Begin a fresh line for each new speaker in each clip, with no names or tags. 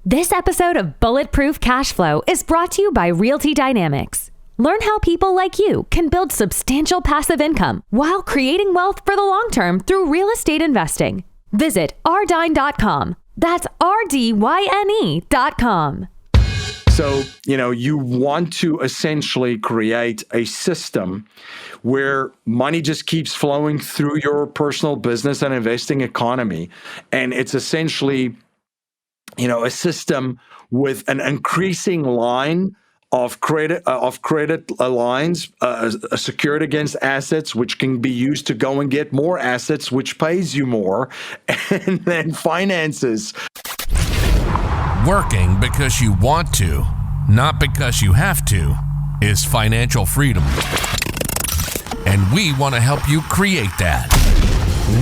This episode of Bulletproof Cashflow is brought to you by Realty Dynamics. Learn how people like you can build substantial passive income while creating wealth for the long term through real estate investing. Visit rdyne.com. That's RDYNE.com.
So, you want to essentially create a system where money just keeps flowing through your personal business and investing economy. And it's essentially, a system with an increasing line of credit lines secured against assets, which can be used to go and get more assets, which pays you more, and then finances.
Working because you want to, not because you have to, is financial freedom. And we want to help you create that.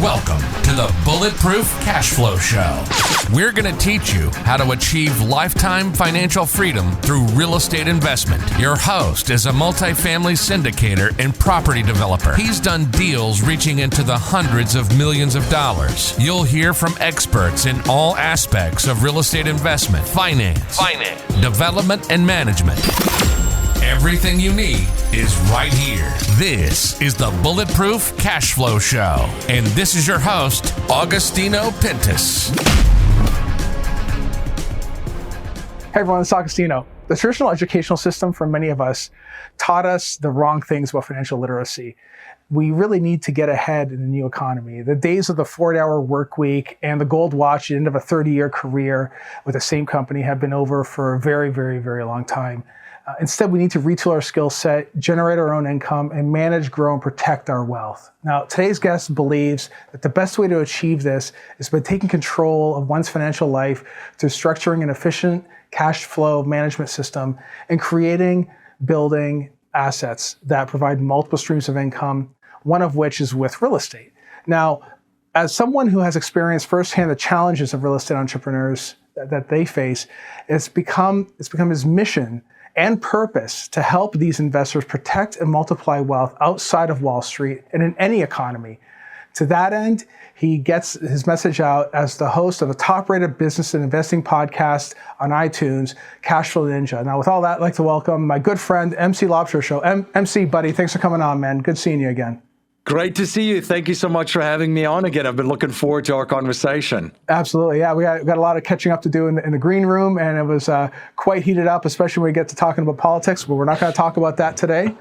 Welcome to the Bulletproof Cashflow Show. We're going to teach you how to achieve lifetime financial freedom through real estate investment. Your host is a multifamily syndicator and property developer. He's done deals reaching into the hundreds of millions of dollars. You'll hear from experts in all aspects of real estate investment, finance, development, and management. Everything you need is right here. This is the Bulletproof Cashflow Show. And this is your host, Augustino Pintus.
Hey everyone, it's Augustino. The traditional educational system for many of us taught us the wrong things about financial literacy. We really need to get ahead in the new economy. The days of the 40-hour work week and the gold watch at the end of a 30-year career with the same company have been over for a very, very, very long time. Instead, we need to retool our skill set, generate our own income, and manage, grow, and protect our wealth. Now, today's guest believes that the best way to achieve this is by taking control of one's financial life through structuring an efficient cash flow management system and building assets that provide multiple streams of income, one of which is with real estate. Now, as someone who has experienced firsthand the challenges of real estate entrepreneurs that they face, it's become his mission and purpose to help these investors protect and multiply wealth outside of Wall Street and in any economy. To that end, he gets his message out as the host of a top-rated business and investing podcast on iTunes, Cashflow Ninja. Now, with all that, I'd like to welcome my good friend, MC Laubscher Show. MC, buddy, thanks for coming on, man. Good seeing you again.
Great to see you. Thank you so much for having me on again. I've been looking forward to our conversation.
Absolutely. Yeah, we got a lot of catching up to do in the green room, and it was quite heated up, especially when we get to talking about politics, but we're not going to talk about that today.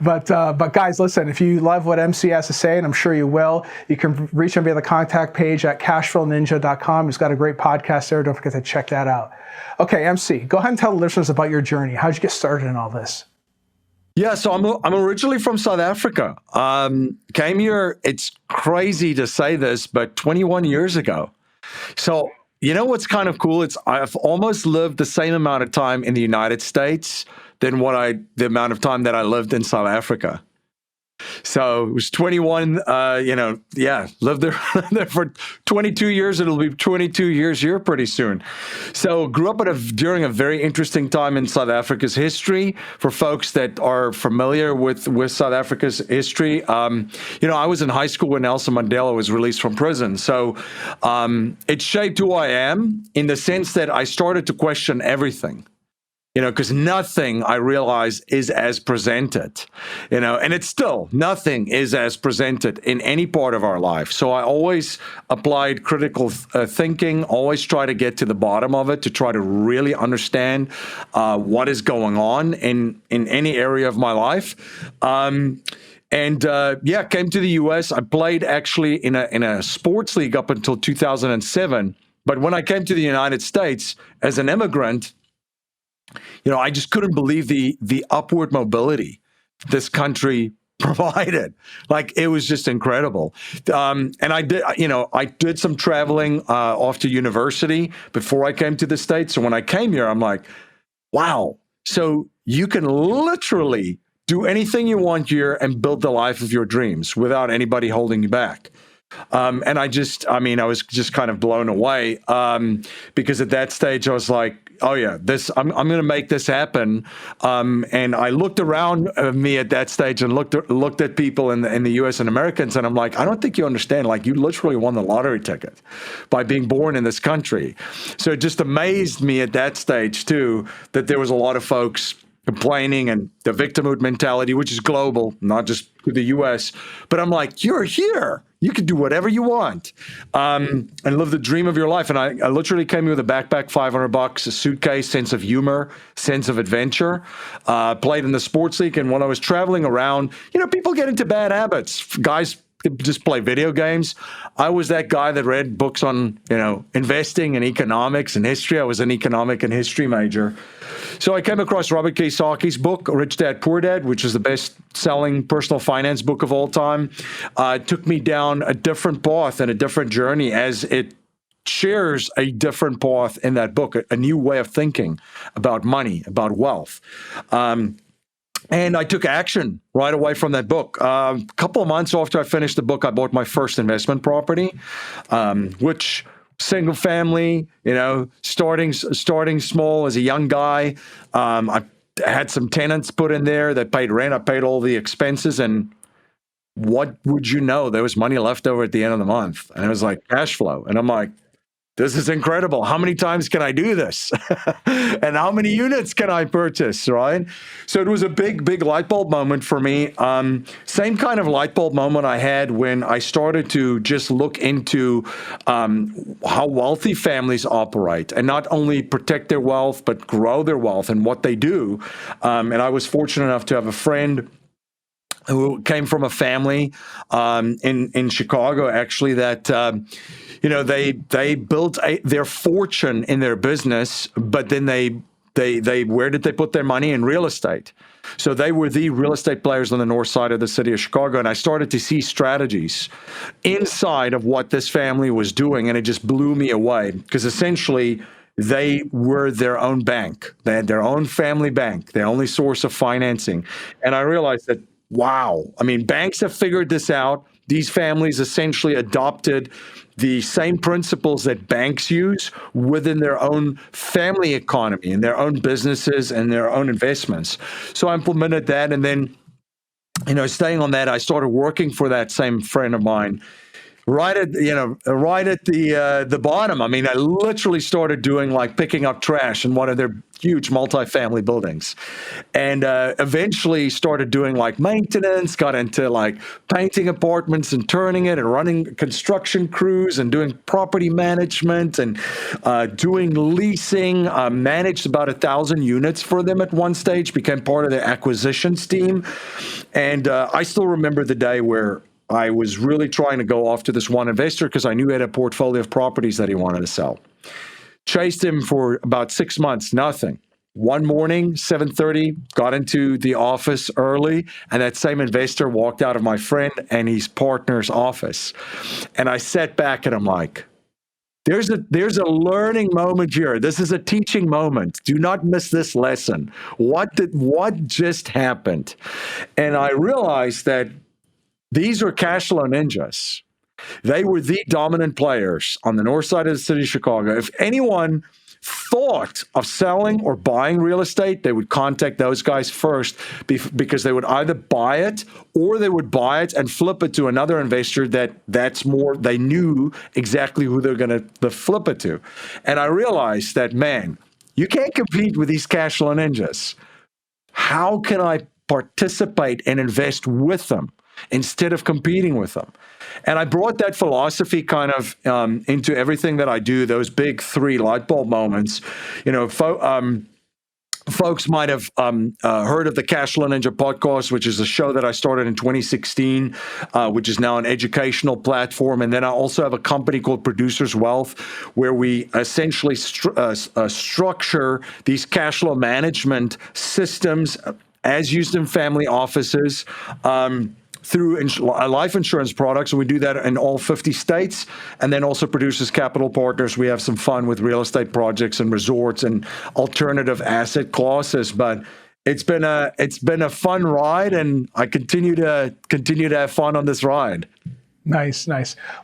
But guys, listen, if you love what MC has to say, and I'm sure you will, you can reach him via the contact page at cashflowninja.com. He's got a great podcast there. Don't forget to check that out. Okay, MC, go ahead and tell the listeners about your journey. How'd you get started in all this?
Yeah, so I'm originally from South Africa. Came here, it's crazy to say this, but 21 years ago. So, what's kind of cool? I've almost lived the same amount of time in the United States than the amount of time that I lived in South Africa. So it was 21, lived there for 22 years. It'll be 22 years here pretty soon. So grew up during a very interesting time in South Africa's history. For folks that are familiar with South Africa's history, I was in high school when Nelson Mandela was released from prison. So it shaped who I am in the sense that I started to question everything. Because nothing I realize is as presented, and it's still nothing is as presented in any part of our life. So I always applied critical thinking, always try to get to the bottom of it to try to really understand what is going on in any area of my life. Came to the U.S. I played actually in a sports league up until 2007. But when I came to the United States as an immigrant, I just couldn't believe the upward mobility this country provided. Like, it was just incredible. And I did some traveling off to university before I came to the States. So when I came here, I'm like, wow. So you can literally do anything you want here and build the life of your dreams without anybody holding you back. And I was just kind of blown away because at that stage I was like, oh yeah, I'm going to make this happen. And I looked around me at that stage and looked at people in the U.S. and Americans, and I'm like, I don't think you understand. Like, you literally won the lottery ticket by being born in this country. So it just amazed me at that stage too that there was a lot of folks complaining and the victimhood mentality, which is global, not just to the U.S. But I'm like, you're here. You can do whatever you want and live the dream of your life. And I literally came here with a backpack, $500, a suitcase, sense of humor, sense of adventure, played in the sports league. And when I was traveling around, people get into bad habits. Guys just play video games. I was that guy that read books on, investing and economics and history. I was an economic and history major. So I came across Robert Kiyosaki's book, Rich Dad, Poor Dad, which is the best-selling personal finance book of all time. It took me down a different path and a different journey, as it shares a different path in that book, a new way of thinking about money, about wealth. And I took action right away from that book. A couple of months after I finished the book, I bought my first investment property, which single family, starting small as a young guy. I had some tenants put in there that paid rent. I paid all the expenses, and what would you know? There was money left over at the end of the month, and it was like cash flow. And I'm like, this is incredible. How many times can I do this? And how many units can I purchase, right? So it was a big light bulb moment for me. Same kind of light bulb moment I had when I started to just look into how wealthy families operate and not only protect their wealth, but grow their wealth and what they do. And I was fortunate enough to have a friend who came from a family in Chicago, actually, that they built their fortune in their business, but then they where did they put their money? In real estate. So they were the real estate players on the north side of the city of Chicago, and I started to see strategies inside of what this family was doing, and it just blew me away, because essentially they were their own bank. They had their own family bank, their only source of financing. And I realized that, wow, I mean, banks have figured this out. These families essentially adopted the same principles that banks use within their own family economy and their own businesses and their own investments. So I implemented that. And then, staying on that, I started working for that same friend of mine right at the bottom. I mean, I literally started doing picking up trash in one of their huge multifamily buildings, and eventually started doing maintenance, got into painting apartments and turning it and running construction crews and doing property management and doing leasing, managed about 1,000 units for them at one stage, became part of their acquisitions team. And I still remember the day where I was really trying to go after this one investor because I knew he had a portfolio of properties that he wanted to sell. Chased him for about 6 months, nothing. One morning, 7:30, got into the office early, and that same investor walked out of my friend and his partner's office. And I sat back and I'm like, there's a learning moment here. This is a teaching moment. Do not miss this lesson. What just happened? And I realized that these were Cashflow Ninjas. They were the dominant players on the north side of the city of Chicago. If anyone thought of selling or buying real estate, they would contact those guys first, because they would either buy it or they would buy it and flip it to another investor they knew exactly who they're going to flip it to. And I realized that, man, you can't compete with these Cashflow Ninjas. How can I participate and invest with them instead of competing with them? And I brought that philosophy kind of into everything that I do, those big 3 light bulb moments. Folks might have heard of the Cashflow Ninja podcast, which is a show that I started in 2016, which is now an educational platform. And then I also have a company called Producers Wealth, where we essentially structure these cash flow management systems as used in family offices, through life insurance products. And we do that in all 50 states. And then also Producers Capital Partners. We have some fun with real estate projects and resorts and alternative asset classes. But it's been a fun ride, and I continue to have fun on this ride.
Nice.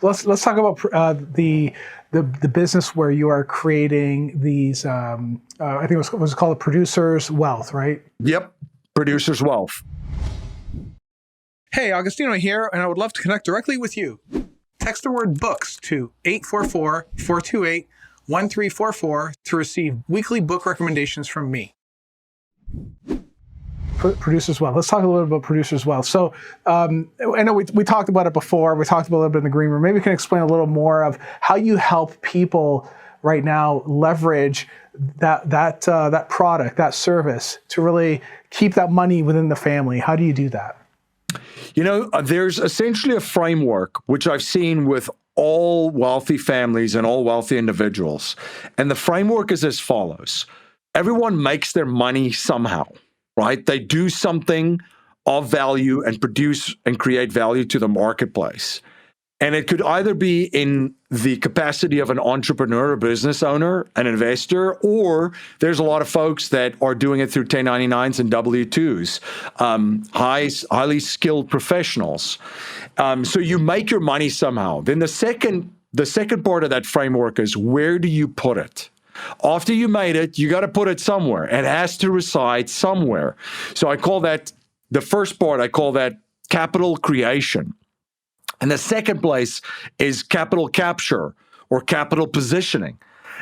Let's talk about the business where you are creating these. I think it was called Producer's Wealth, right?
Yep, Producer's Wealth.
Hey, Agostino here, and I would love to connect directly with you. Text the word books to 844-428-1344 to receive weekly book recommendations from me. Producer's Wealth. Let's talk a little bit about Producer's Wealth. So I know we talked about it before. We talked about it a little bit in the green room. Maybe you can explain a little more of how you help people right now leverage that product, that service, to really keep that money within the family. How do you do that?
There's essentially a framework, which I've seen with all wealthy families and all wealthy individuals. And the framework is as follows. Everyone makes their money somehow, right? They do something of value and produce and create value to the marketplace. And it could either be in the capacity of an entrepreneur, a business owner, an investor, or there's a lot of folks that are doing it through 1099s and W-2s, highly skilled professionals. So you make your money somehow. Then the second part of that framework is, where do you put it? After you made it, you got to put it somewhere. It has to reside somewhere. So I call that, the first part, I call that capital creation. And the second place is capital capture or capital positioning.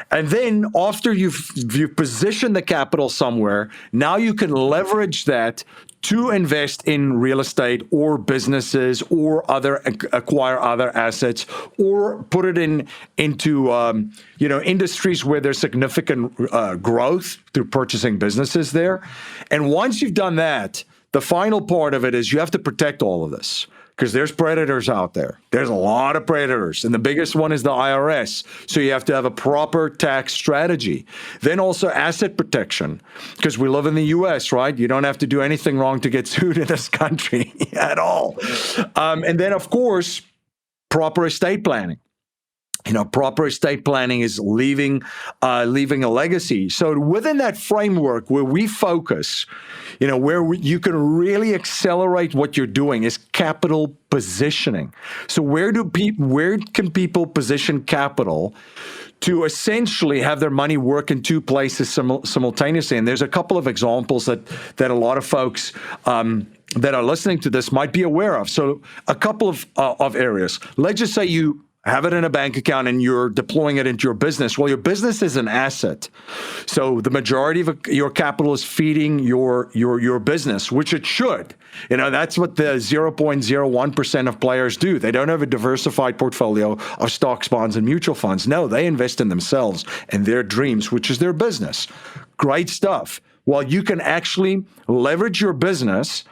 And then after you've positioned the capital somewhere, now you can leverage that to invest in real estate or businesses or acquire other assets, or put it into industries where there's significant growth through purchasing businesses there. And once you've done that, the final part of it is you have to protect all of this. Because there's predators out there. There's a lot of predators. And the biggest one is the IRS. So you have to have a proper tax strategy. Then also asset protection. Because we live in the US, right? You don't have to do anything wrong to get sued in this country at all. And then, of course, proper estate planning. Proper estate planning is leaving a legacy. So within that framework where we focus, where you can really accelerate what you're doing is capital positioning. So where can people position capital to essentially have their money work in two places simultaneously? And there's a couple of examples that a lot of folks that are listening to this might be aware of. So a couple of areas. Let's just say you have it in a bank account and you're deploying it into your business. Well, your business is an asset. So the majority of your capital is feeding your business, which it should. That's what the 0.01% of players do. They don't have a diversified portfolio of stocks, bonds, and mutual funds. No, they invest in themselves and their dreams, which is their business. Great stuff. Well, you can actually leverage your business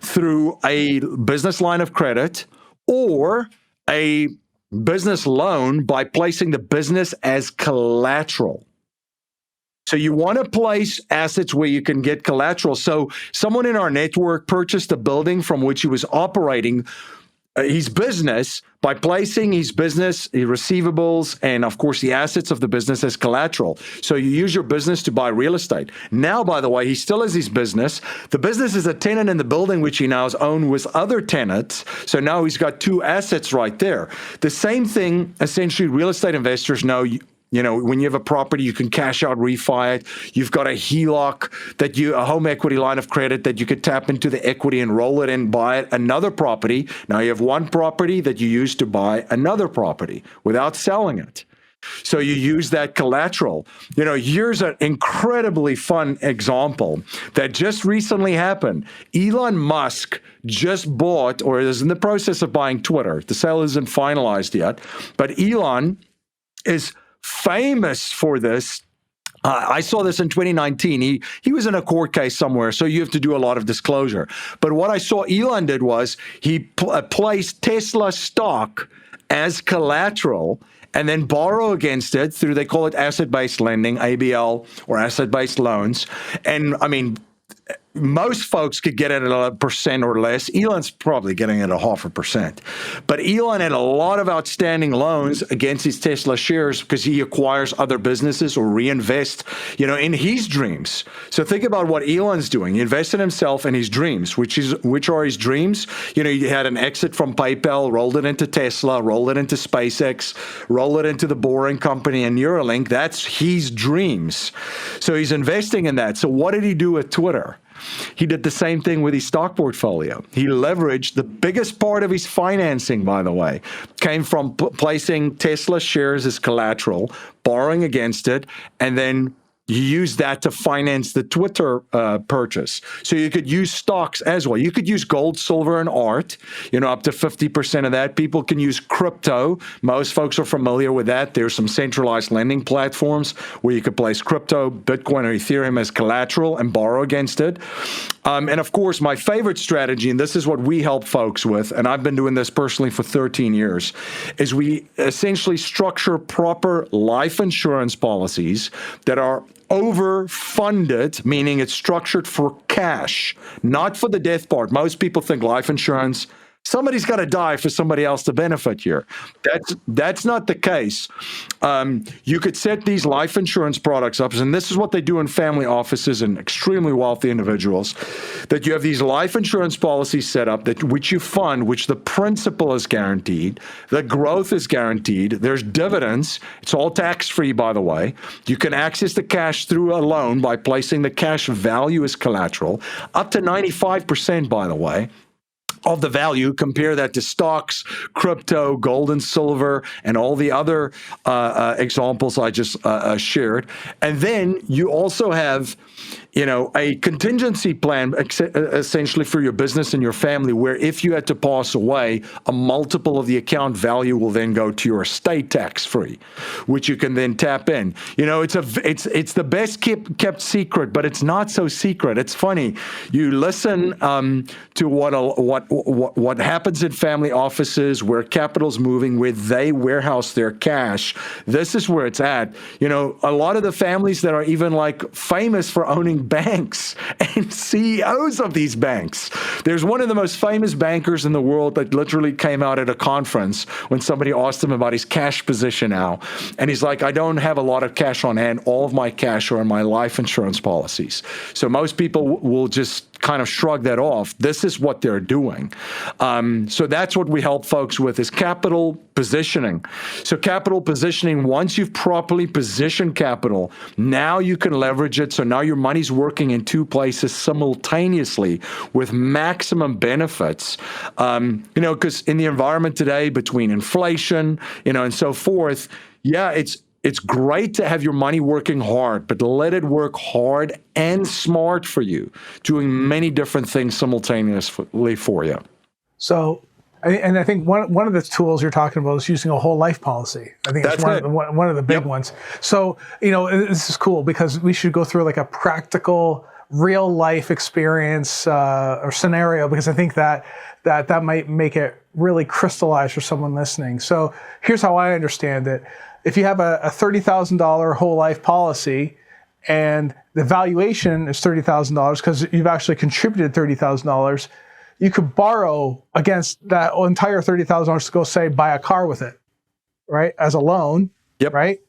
through a business line of credit or a business loan by placing the business as collateral. So you want to place assets where you can get collateral. So someone in our network purchased a building from which he was operating his business by placing his business, his receivables, and of course the assets of the business as collateral. So you use your business to buy real estate. Now, by the way, he still has his business. The business is a tenant in the building, which he now has owned with other tenants. So now he's got two assets right there. The same thing, essentially, real estate investors know. When you have a property, you can cash out, refi it. You've got a HELOC, a home equity line of credit that you could tap into the equity and roll it in, buy another property. Now you have one property that you use to buy another property without selling it. So you use that collateral. Here's an incredibly fun example that just recently happened. Elon Musk just bought, or is in the process of buying, Twitter. The sale isn't finalized yet, but Elon is famous for this. I saw this in 2019. He was in a court case somewhere, so you have to do a lot of disclosure. But what I saw Elon did was he placed Tesla stock as collateral and then borrow against it through, they call it asset-based lending, ABL, or asset-based loans. And I mean, most folks could get it at 1% or less. Elon's probably getting it at 0.5%. But Elon had a lot of outstanding loans against his Tesla shares because he acquires other businesses or reinvest, in his dreams. So think about what Elon's doing. He invested himself in his dreams, which are his dreams. He had an exit from PayPal, rolled it into Tesla, rolled it into SpaceX, rolled it into the Boring Company and Neuralink. That's his dreams. So he's investing in that. So what did he do with Twitter? He did the same thing with his stock portfolio. He leveraged the biggest part of his financing, by the way, came from placing Tesla shares as collateral, borrowing against it, and then you use that to finance the Twitter purchase. So you could use stocks as well. You could use gold, silver, and art, up to 50% of that. People can use crypto. Most folks are familiar with that. There's some centralized lending platforms where you could place crypto, Bitcoin, or Ethereum as collateral and borrow against it. And of course, my favorite strategy, and this is what we help folks with, and I've been doing this personally for 13 years, is we essentially structure proper life insurance policies that are overfunded, meaning it's structured for cash, not for the death part. Most people think life insurance, somebody's got to die for somebody else to benefit here. That's not the case. You could set these life insurance products up, and this is what they do in family offices and extremely wealthy individuals, that you have these life insurance policies set up which you fund, which the principal is guaranteed, the growth is guaranteed, there's dividends, it's all tax-free, by the way. You can access the cash through a loan by placing the cash value as collateral, up to 95%, by the way, of the value. Compare that to stocks, crypto, gold and silver, and all the other examples I just shared. And then you also have, a contingency plan essentially for your business and your family, where if you had to pass away, a multiple of the account value will then go to your estate tax-free, which you can then tap in. It's the best kept secret, but it's not so secret. It's funny. You listen to what happens in family offices, where capital's moving, where they warehouse their cash. This is where it's at. A lot of the families that are even famous for owning banks and CEOs of these banks. There's one of the most famous bankers in the world that literally came out at a conference when somebody asked him about his cash position now. And he's like, I don't have a lot of cash on hand. All of my cash are in my life insurance policies. So most people will just kind of shrug that off. This is what they're doing. So that's what we help folks with, is capital positioning. So capital positioning, once you've properly positioned capital, now you can leverage it. So now your money's working in two places simultaneously with maximum benefits. Because in the environment today, between inflation, and so forth, it's great to have your money working hard, but let it work hard and smart for you, doing many different things simultaneously for you.
So, and I think one of the tools you're talking about is using a whole life policy. I think that's one of the big ones. So, this is cool because we should go through a practical, real life experience or scenario, because I think that might make it really crystallize for someone listening. So here's how I understand it. If you have a $30,000 whole life policy and the valuation is $30,000 because you've actually contributed $30,000, you could borrow against that entire $30,000 to go, say, buy a car with it, right? As a loan, right?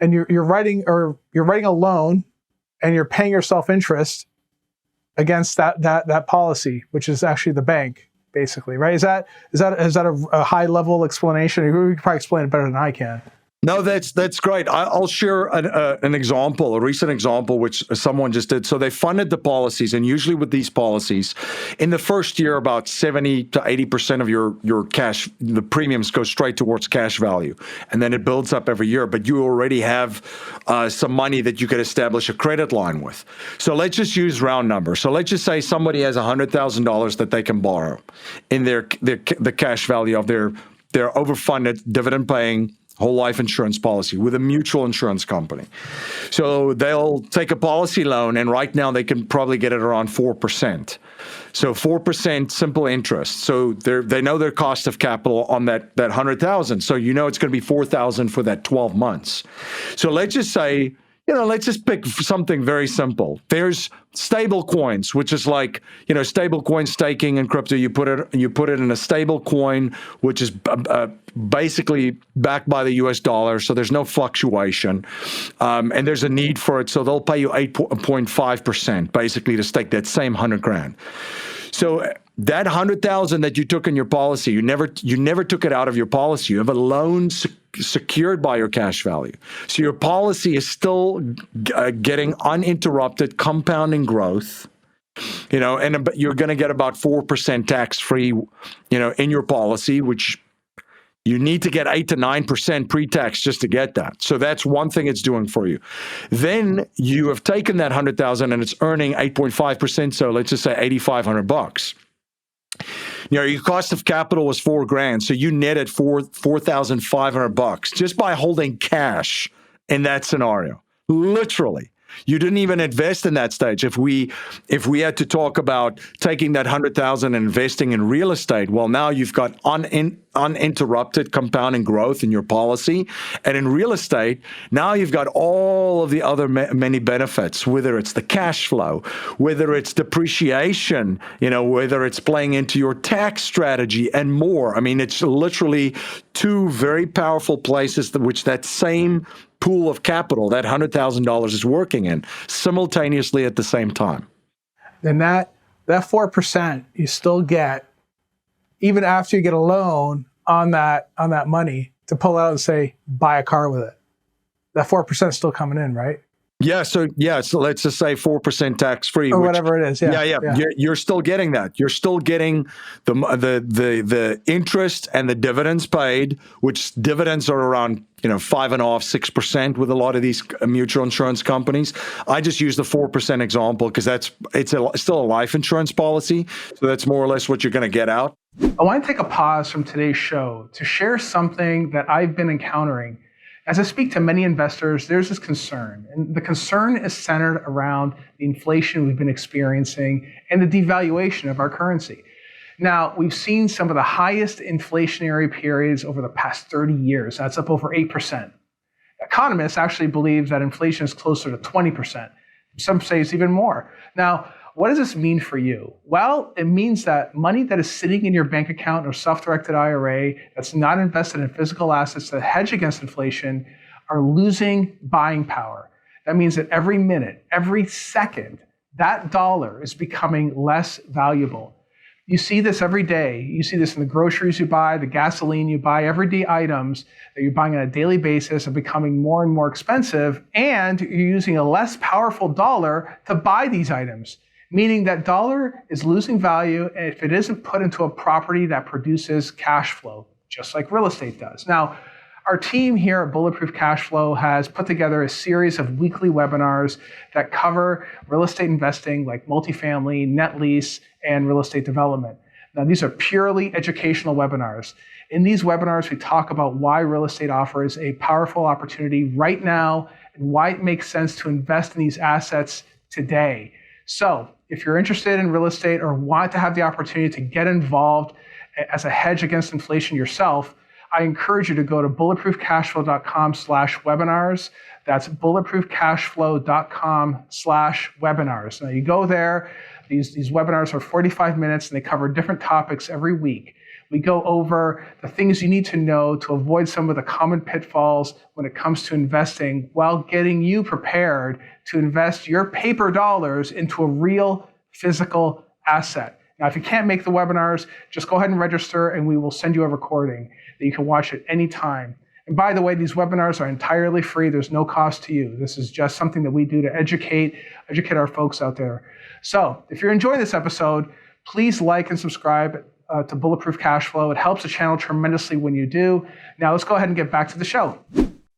And you're writing a loan and you're paying yourself interest against that policy, which is actually the bank, basically, right? Is that a high level explanation? You could probably explain it better than I can.
No, that's great. I'll share an example, a recent example, which someone just did. So they funded the policies, and usually with these policies, in the first year, about 70 to 80% of your cash, the premiums go straight towards cash value, and then it builds up every year. But you already have some money that you could establish a credit line with. So let's just use round numbers. So let's just say somebody has $100,000 that they can borrow in the cash value of their overfunded, dividend-paying whole life insurance policy with a mutual insurance company. So they'll take a policy loan, and right now they can probably get it around 4%. So 4% simple interest. So they know their cost of capital on that 100,000. So it's going to be 4,000 for that 12 months. So let's just say let's just pick something very simple. There's stable coins, which is like, stable coin staking in crypto. You put it in a stable coin, which is basically backed by the US dollar. So there's no fluctuation. And there's a need for it. So they'll pay you 8.5% basically to stake that same 100 grand. So that 100,000 that you took in your policy, you never took it out of your policy. You have a loan secured by your cash value. So your policy is still getting uninterrupted compounding growth, and you're going to get about 4% tax-free, in your policy, which you need to get 8 to 9% pre-tax just to get that. So that's one thing it's doing for you. Then you have taken that 100,000 and it's earning 8.5%. So let's just say $8,500. Your cost of capital was $4,000, so you netted $4,500 just by holding cash in that scenario. Literally, you didn't even invest in that stage. If we had to talk about taking that 100,000 and investing in real estate, well, now you've got uninterrupted compounding growth in your policy, and in real estate, now you've got all of the other many benefits. Whether it's the cash flow, whether it's depreciation, whether it's playing into your tax strategy and more. I mean, it's literally two very powerful places which that same pool of capital, that $100,000 is working in simultaneously at the same time.
And that 4% you still get even after you get a loan on that money to pull out and say, buy a car with it. That 4% is still coming in, right?
Yeah. So let's just say 4% tax free,
or whatever it is. Yeah.
You're still getting that. You're still getting the interest and the dividends paid, which dividends are around 5.5%, 6% with a lot of these mutual insurance companies. I just use the 4% example because it's still a life insurance policy, so that's more or less what you're going to get out.
I want to take a pause from today's show to share something that I've been encountering. As I speak to many investors, there's this concern, and the concern is centered around the inflation we've been experiencing and the devaluation of our currency. Now, we've seen some of the highest inflationary periods over the past 30 years. That's up over 8%. Economists actually believe that inflation is closer to 20%. Some say it's even more. Now, what does this mean for you? Well, it means that money that is sitting in your bank account or self-directed IRA that's not invested in physical assets that hedge against inflation are losing buying power. That means that every minute, every second, that dollar is becoming less valuable. You see this every day. You see this in the groceries you buy, the gasoline you buy, everyday items that you're buying on a daily basis are becoming more and more expensive, and you're using a less powerful dollar to buy these items, meaning that dollar is losing value if it isn't put into a property that produces cash flow, just like real estate does. Now, our team here at Bulletproof Cashflow has put together a series of weekly webinars that cover real estate investing like multifamily, net lease, and real estate development. Now, these are purely educational webinars. In these webinars, we talk about why real estate offers a powerful opportunity right now and why it makes sense to invest in these assets today. So, if you're interested in real estate or want to have the opportunity to get involved as a hedge against inflation yourself, I encourage you to go to bulletproofcashflow.com/webinars. That's bulletproofcashflow.com/webinars. Now you go there, these webinars are 45 minutes and they cover different topics every week. We go over the things you need to know to avoid some of the common pitfalls when it comes to investing while getting you prepared to invest your paper dollars into a real physical asset. Now, if you can't make the webinars, just go ahead and register and we will send you a recording that you can watch at any time. And by the way, these webinars are entirely free. There's no cost to you. This is just something that we do to educate our folks out there. So if you're enjoying this episode, please like and subscribe to Bulletproof Cashflow. It helps the channel tremendously when you do. Now let's go ahead and get back to the show.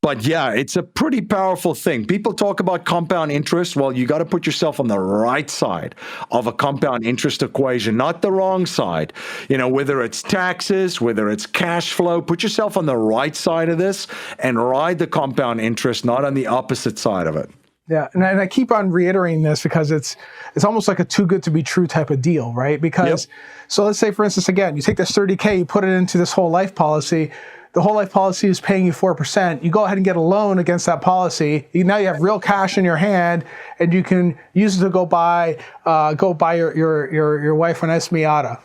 But yeah, it's a pretty powerful thing. People talk about compound interest. Well, you got to put yourself on the right side of a compound interest equation, not the wrong side. Whether it's taxes, whether it's cash flow, put yourself on the right side of this and ride the compound interest, not on the opposite side of it.
Yeah, and I keep on reiterating this because it's almost like a too good to be true type of deal, right? Because, So let's say, for instance, again, you take this $30K, you put it into this whole life policy. the whole life policy is paying you 4%. You go ahead and get a loan against that policy. Now you have real cash in your hand, and you can use it to go buy your wife an Miata,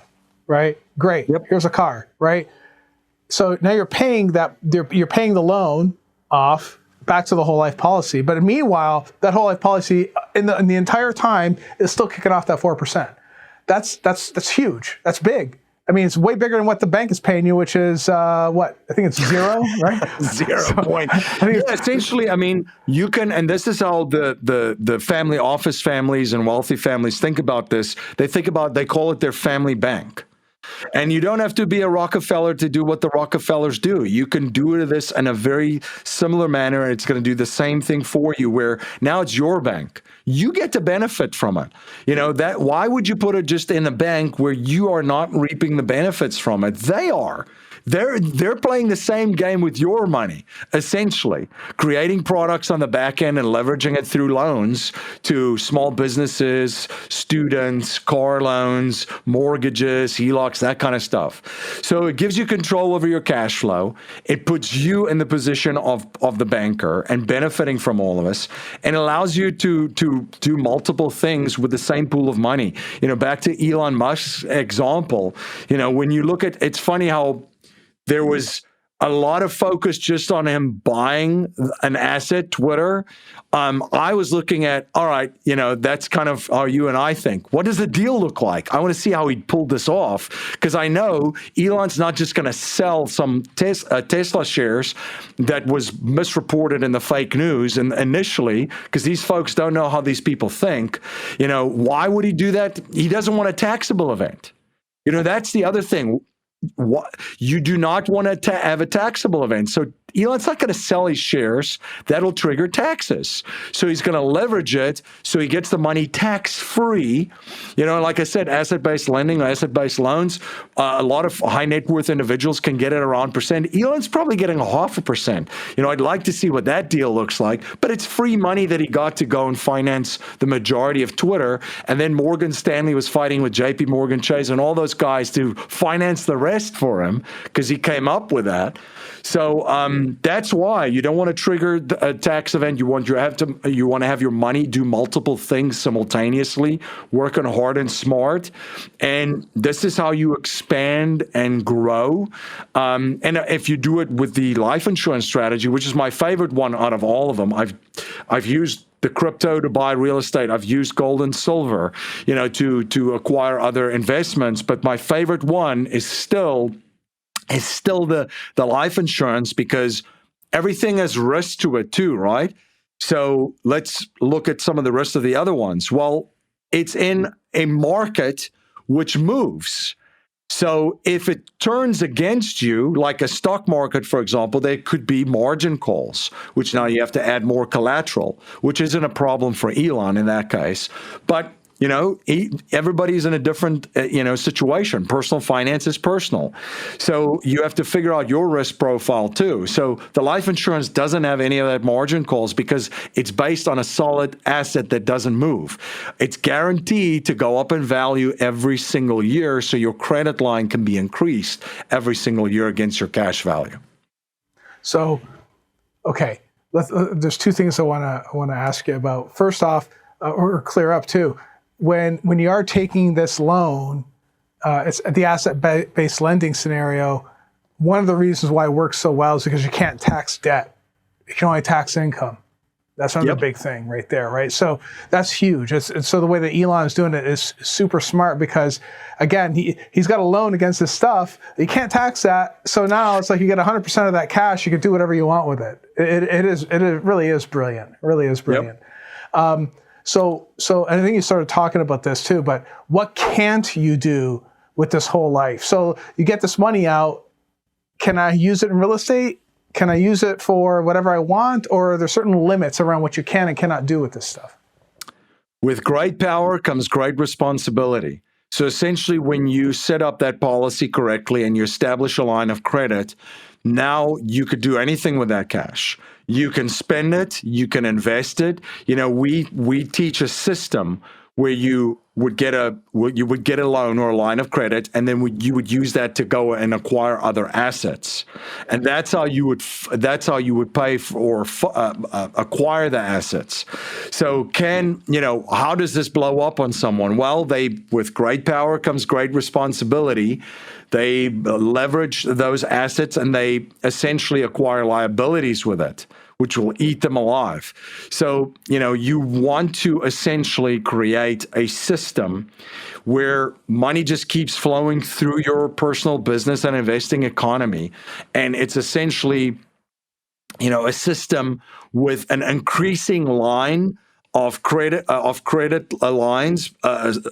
right? Great.
Yep.
Here's a car, right? So now you're paying the loan off back to the whole life policy. But meanwhile, that whole life policy in the entire time is still kicking off that 4%. That's huge. That's big. I mean, it's way bigger than what the bank is paying you, which is what? I think it's 0, right?
0 point. Essentially, I mean, you can, and this is how the family office families and wealthy families think about this. They call it their family bank. And you don't have to be a Rockefeller to do what the Rockefellers do. You can do this in a very similar manner, and it's going to do the same thing for you, where now it's your bank. You get to benefit from it. Why would you put it just in a bank where you are not reaping the benefits from it? They are. They're playing the same game with your money, essentially, creating products on the back end and leveraging it through loans to small businesses, students, car loans, mortgages, HELOCs, that kind of stuff. So it gives you control over your cash flow. It puts you in the position of the banker and benefiting from all of us, and allows you to do multiple things with the same pool of money. Back to Elon Musk's example, when you look at, it's funny how there was a lot of focus just on him buying an asset, Twitter. I was looking at, all right, that's kind of how you and I think. What does the deal look like? I want to see how he pulled this off, because I know Elon's not just going to sell some Tesla shares that was misreported in the fake news and initially, because these folks don't know how these people think. Why would he do that? He doesn't want a taxable event. That's the other thing. You do not want to have a taxable event. So Elon's not going to sell his shares. That'll trigger taxes. So he's going to leverage it so he gets the money tax-free. Like I said, asset-based lending, asset-based loans, a lot of high net worth individuals can get it around percent. Elon's probably getting 0.5%. I'd like to see what that deal looks like, but it's free money that he got to go and finance the majority of Twitter. And then Morgan Stanley was fighting with JP Morgan Chase and all those guys to finance the rest for him, because he came up with that. So that's why you don't want to trigger a tax event. You want to have your money do multiple things simultaneously, working hard and smart. And this is how you expand and grow. And if you do it with the life insurance strategy, which is my favorite one out of all of them, I've used the crypto to buy real estate. I've used gold and silver, to acquire other investments. But my favorite one is still the life insurance, because everything has risk to it too, right? So let's look at some of the rest of the other ones. Well, it's in a market which moves. So if it turns against you, like a stock market, for example, there could be margin calls, which now you have to add more collateral, which isn't a problem for Elon in that case. But everybody's in a different, situation. Personal finance is personal. So you have to figure out your risk profile too. So the life insurance doesn't have any of that margin calls because it's based on a solid asset that doesn't move. It's guaranteed to go up in value every single year, so your credit line can be increased every single year against your cash value.
So, okay, there's two things I want to ask you about. First off, or clear up too. When you are taking this loan, it's the asset-based lending scenario. One of the reasons why it works so well is because you can't tax debt. You can only tax income. That's another big thing right there, right? So that's huge. So the way that Elon is doing it is super smart, because, again, he's got a loan against his stuff. You can't tax that. So now it's like you get 100% of that cash. You can do whatever you want with it. It really is brilliant. It really is brilliant. Yep. So I think you started talking about this too, but what can't you do with this whole life? So you get this money out. Can I use it in real estate? Can I use it for whatever I want? Or are there certain limits around what you can and cannot do with this stuff?
With great power comes great responsibility. So essentially, when you set up that policy correctly and you establish a line of credit, now you could do anything with that cash. You can spend it, you can invest it. We teach a system where you would get a loan or a line of credit, and then you would use that to go and acquire other assets, and that's how you would pay for or acquire the assets. So how does this blow up on someone? Well, with great power comes great responsibility. They leverage those assets and they essentially acquire liabilities with it, which will eat them alive. So, you want to essentially create a system where money just keeps flowing through your personal business and investing economy. And it's essentially, a system with an increasing line of credit lines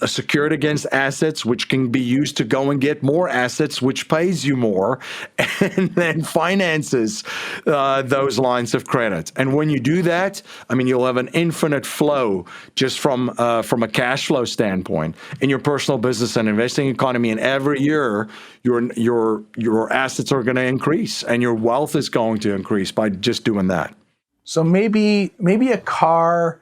secured against assets, which can be used to go and get more assets, which pays you more, and then finances those lines of credit. And when you do that, you'll have an infinite flow just from a cash flow standpoint in your personal business and investing economy. And every year, your assets are going to increase, and your wealth is going to increase by just doing that.
So maybe a car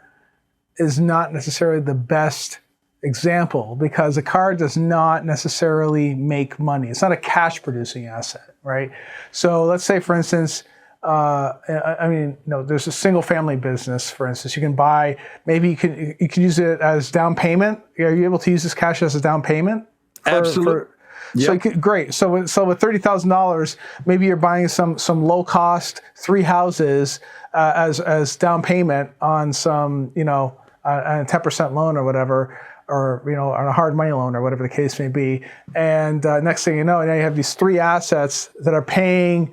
is not necessarily the best example, because a car does not necessarily make money. It's not a cash producing asset, right? So let's say, for instance, there's a single family business, for instance. You can buy, maybe you can use it as down payment. Are you able to use this cash as a down payment?
Absolutely.
Yep. So great. So with $30,000, maybe you're buying some low cost 3 houses as down payment on some, on a 10% loan or whatever, or on a hard money loan or whatever the case may be. And next thing you know, now you have these 3 assets that are paying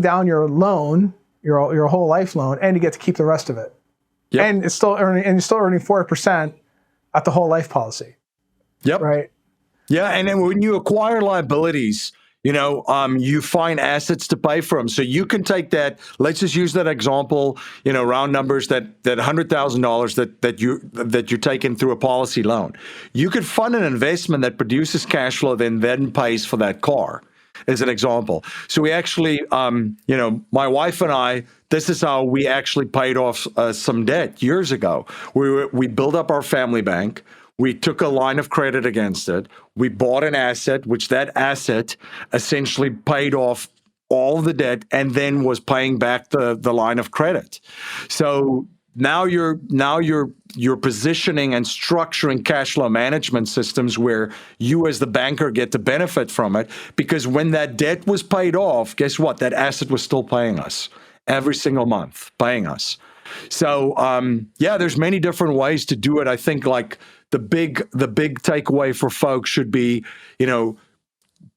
down your loan, your whole life loan, and you get to keep the rest of it.
Yep.
And you're still earning 4% at the whole life policy.
Yep.
Right.
Yeah, and then when you acquire liabilities, you find assets to pay for them. So you can take that. Let's just use that example. Round numbers, that $100,000 that you're taking through a policy loan. You could fund an investment that produces cash flow, then pays for that car, as an example. So we actually, my wife and I, this is how we actually paid off some debt years ago. We built up our family bank. We took a line of credit against it. We bought an asset, which that asset essentially paid off all the debt and then was paying back the line of credit. So now you're positioning and structuring cash flow management systems where you as the banker get to benefit from it, because when that debt was paid off, guess what? That asset was still paying us every single month, paying us. So there's many different ways to do it. I think the big takeaway for folks should be,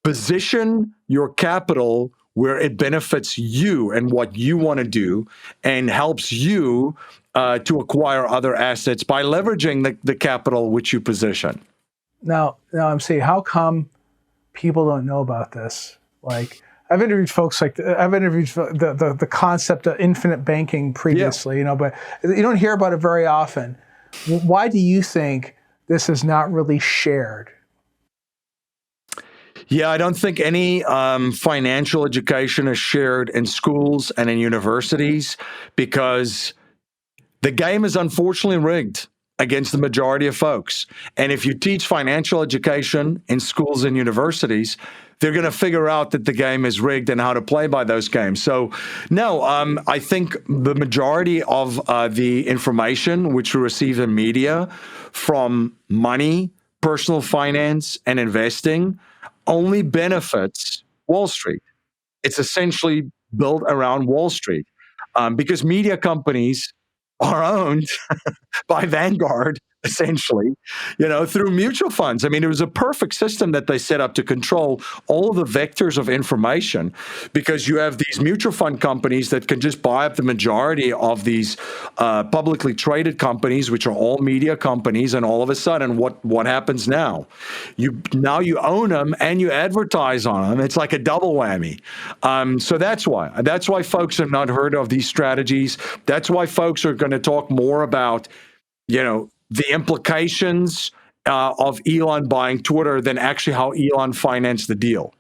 position your capital where it benefits you and what you want to do, and helps you to acquire other assets by leveraging the capital which you position.
Now I'm saying, how come people don't know about this? I've interviewed folks I've interviewed the concept of infinite banking previously, but you don't hear about it very often. Why do you think this is not really shared?
Yeah, I don't think any financial education is shared in schools and in universities, because the game is unfortunately rigged against the majority of folks. And if you teach financial education in schools and universities, they're going to figure out that the game is rigged and how to play by those games. So, no, I think the majority of the information which we receive in media from money, personal finance, and investing only benefits Wall Street. It's essentially built around Wall Street, because media companies are owned by Vanguard, essentially, through mutual funds. It was a perfect system that they set up to control all the vectors of information, because you have these mutual fund companies that can just buy up the majority of these publicly traded companies, which are all media companies. And all of a sudden, what happens now? You own them and you advertise on them. It's like a double whammy. So that's why folks have not heard of these strategies. That's why folks are going to talk more about, the implications of Elon buying Twitter than actually how Elon financed the deal.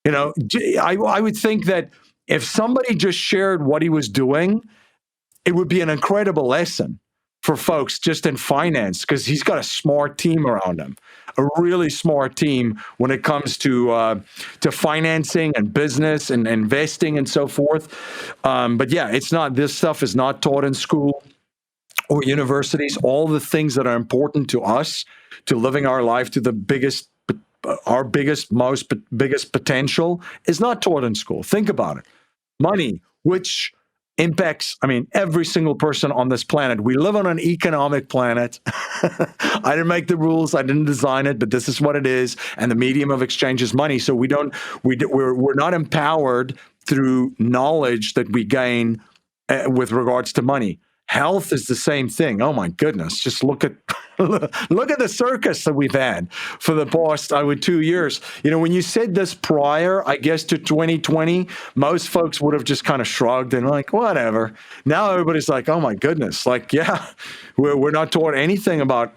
I would think that if somebody just shared what he was doing, it would be an incredible lesson for folks just in finance, because he's got a smart team around him, a really smart team when it comes to financing and business and investing and so forth. But yeah, it's not, this stuff is not taught in school or universities. All the things that are important to us, to living our life to the biggest potential, is not taught in school. Think about it. Money, which impacts, every single person on this planet. We live on an economic planet. I didn't make the rules. I didn't design it, but this is what it is. And the medium of exchange is money. So we're not empowered through knowledge that we gain with regards to money. Health is the same thing. Oh my goodness. Just look at the circus that we've had for the past, 2 years. When you said this prior, I guess, to 2020, most folks would have just kind of shrugged and like, whatever. Now everybody's like, oh my goodness. Like, yeah, we're not taught anything about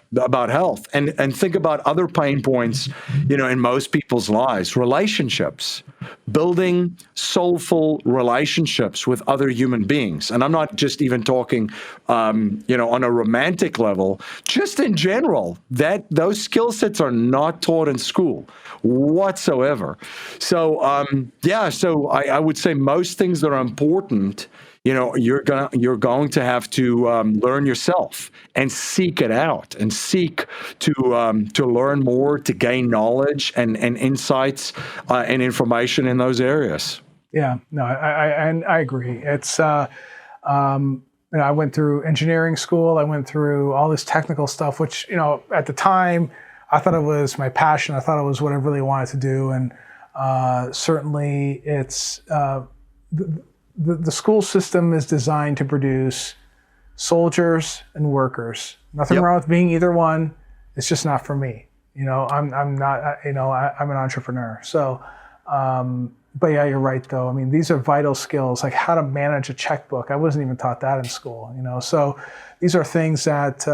health. And think about other pain points, in most people's lives. Relationships, building soulful relationships with other human beings. And I'm not just even talking, on a romantic level, just in general, that those skill sets are not taught in school whatsoever. So, so I would say most things that are important, you're going to have to learn yourself and seek it out and seek to learn more, to gain knowledge and insights and information in those areas.
Yeah, no, I agree. It's I went through engineering school. I went through all this technical stuff, which, at the time, I thought it was my passion. I thought it was what I really wanted to do. And certainly it's the school system is designed to produce soldiers and workers. Nothing wrong with being either one. It's just not for me. I'm not, I'm an entrepreneur. So, but yeah, you're right though. These are vital skills, like how to manage a checkbook. I wasn't even taught that in school, So these are things that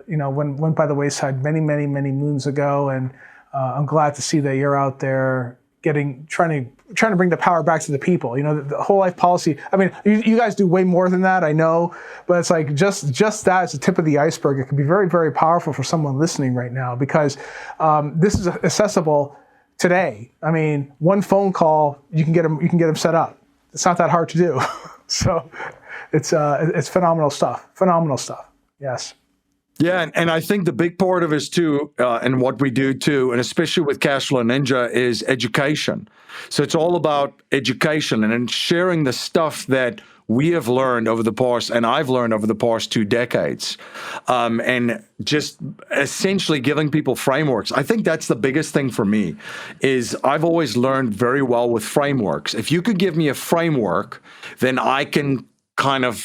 went by the wayside many, many, many moons ago. And I'm glad to see that you're out there trying to bring the power back to the people. The whole life policy. You guys do way more than that, I know, but it's like just that is the tip of the iceberg. It can be very, very powerful for someone listening right now, because this is accessible today. One phone call, you can get them set up. It's not that hard to do. So it's phenomenal stuff. Phenomenal stuff. Yes.
Yeah, and I think the big part of it too, and what we do too, and especially with Cashflow Ninja, is education. So it's all about education and sharing the stuff that we have learned over the past, and I've learned over the past 2 decades, and just essentially giving people frameworks. I think that's the biggest thing for me, is I've always learned very well with frameworks. If you could give me a framework, then I can kind of,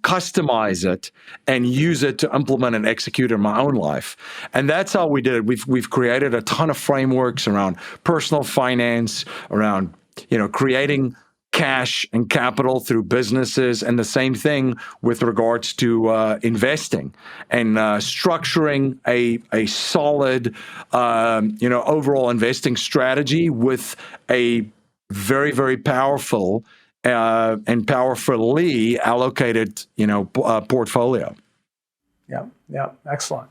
customize it and use it to implement and execute in my own life. And that's how we did it. We've created a ton of frameworks around personal finance, around, creating cash and capital through businesses, and the same thing with regards to investing and structuring a solid, overall investing strategy with a very, very powerful and powerfully allocated, portfolio.
Yeah, excellent.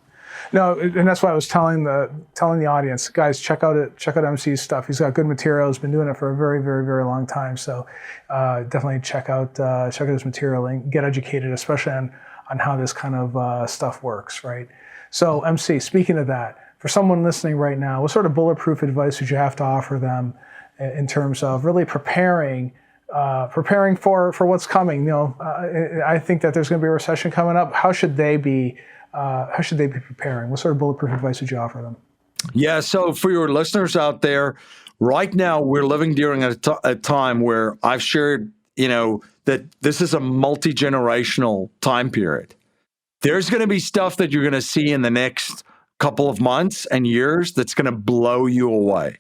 No, and that's why I was telling the audience, guys, check out MC's stuff. He's got good material. He's been doing it for a very, very, very long time. So definitely check out his material and get educated, especially on how this kind of stuff works, right? So MC, speaking of that, for someone listening right now, what sort of bulletproof advice would you have to offer them in terms of really preparing for what's coming? I think that there's going to be a recession coming up. How should they be preparing? What sort of bulletproof advice would you offer them?
Yeah. So for your listeners out there, right now we're living during a time where I've shared, that this is a multi-generational time period. There's going to be stuff that you're going to see in the next couple of months and years that's going to blow you away.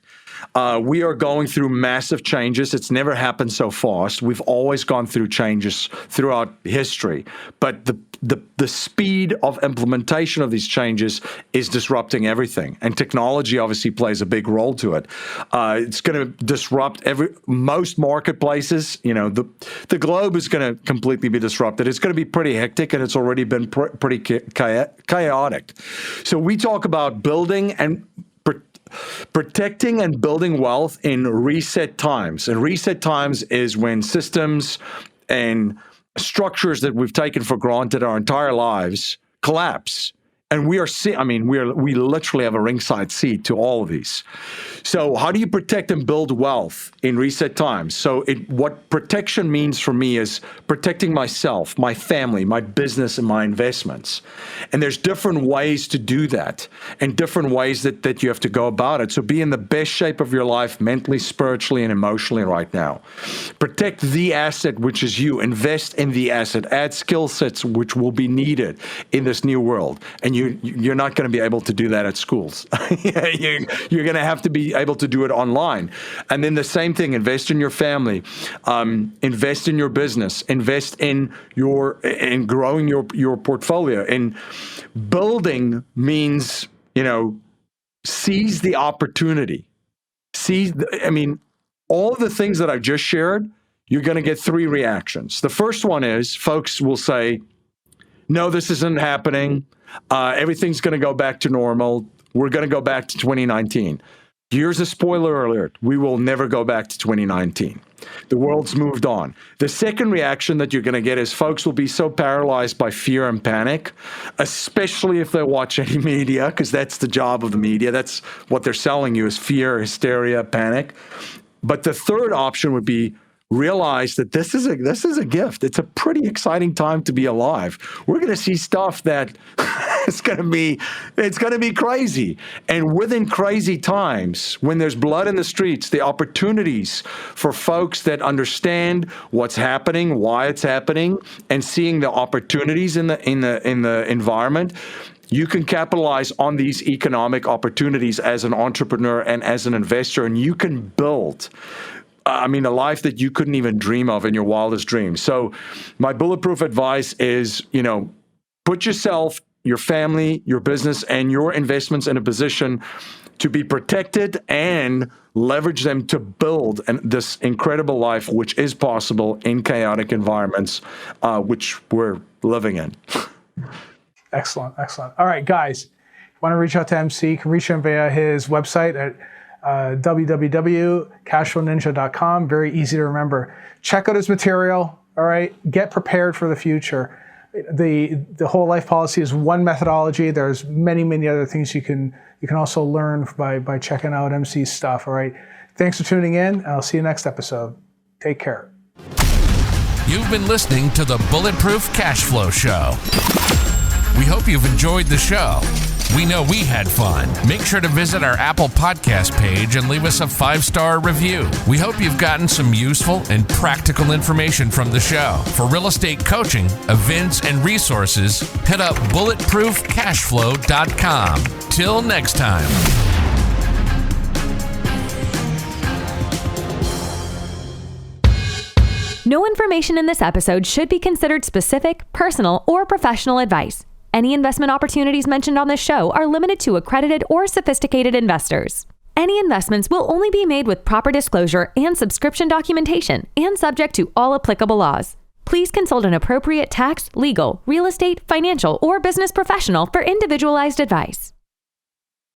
We are going through massive changes. It's never happened so fast. We've always gone through changes throughout history, but the speed of implementation of these changes is disrupting everything, and technology obviously plays a big role to it. It's going to disrupt most marketplaces. The globe is going to completely be disrupted. It's going to be pretty hectic, and it's already been pretty chaotic. So we talk about building and protecting and building wealth in reset times. And reset times is when systems and structures that we've taken for granted our entire lives collapse. And we literally have a ringside seat to all of these. So how do you protect and build wealth in reset times? So what protection means for me is protecting myself, my family, my business, and my investments. And there's different ways to do that, and different ways that you have to go about it. So be in the best shape of your life mentally, spiritually, and emotionally right now. Protect the asset, which is you. Invest in the asset. Add skill sets which will be needed in this new world. And you're not going to be able to do that at schools. You're going to have to be able to do it online. And then the same thing, invest in your family, invest in your business, invest in growing your portfolio. And building means, seize the opportunity. All the things that I've just shared, you're going to get three reactions. The first one is folks will say, no, this isn't happening. Everything's going to go back to normal. We're going to go back to 2019. Here's a spoiler alert. We will never go back to 2019. The world's moved on. The second reaction that you're going to get is folks will be so paralyzed by fear and panic, especially if they watch any media, because that's the job of the media. That's what they're selling you is fear, hysteria, panic. But the third option would be realize that this is a gift. It's a pretty exciting time to be alive. We're going to see stuff that it's going to be crazy. And within crazy times, when there's blood in the streets, the opportunities for folks that understand what's happening, why it's happening, and seeing the opportunities in the environment, you can capitalize on these economic opportunities as an entrepreneur and as an investor, and you can build a life that you couldn't even dream of in your wildest dreams. So my bulletproof advice is, put yourself, your family, your business, and your investments in a position to be protected and leverage them to build this incredible life, which is possible in chaotic environments, which we're living in.
Excellent. All right, guys, if you want to reach out to MC, you can reach him via his website at www.cashflowninja.com. Very easy to remember. Check out his material. All right. Get prepared for the future. The whole life policy is one methodology. There's many other things you can also learn by checking out MC's stuff. All right. Thanks for tuning in. I'll see you next episode. Take care.
You've been listening to the Bulletproof Cashflow Show. We hope you've enjoyed the show. We know we had fun. Make sure to visit our Apple Podcast page and leave us a 5-star review. We hope you've gotten some useful and practical information from the show. For real estate coaching, events, and resources, hit up bulletproofcashflow.com. Till next time.
No information in this episode should be considered specific, personal, or professional advice. Any investment opportunities mentioned on this show are limited to accredited or sophisticated investors. Any investments will only be made with proper disclosure and subscription documentation and subject to all applicable laws. Please consult an appropriate tax, legal, real estate, financial, or business professional for individualized advice.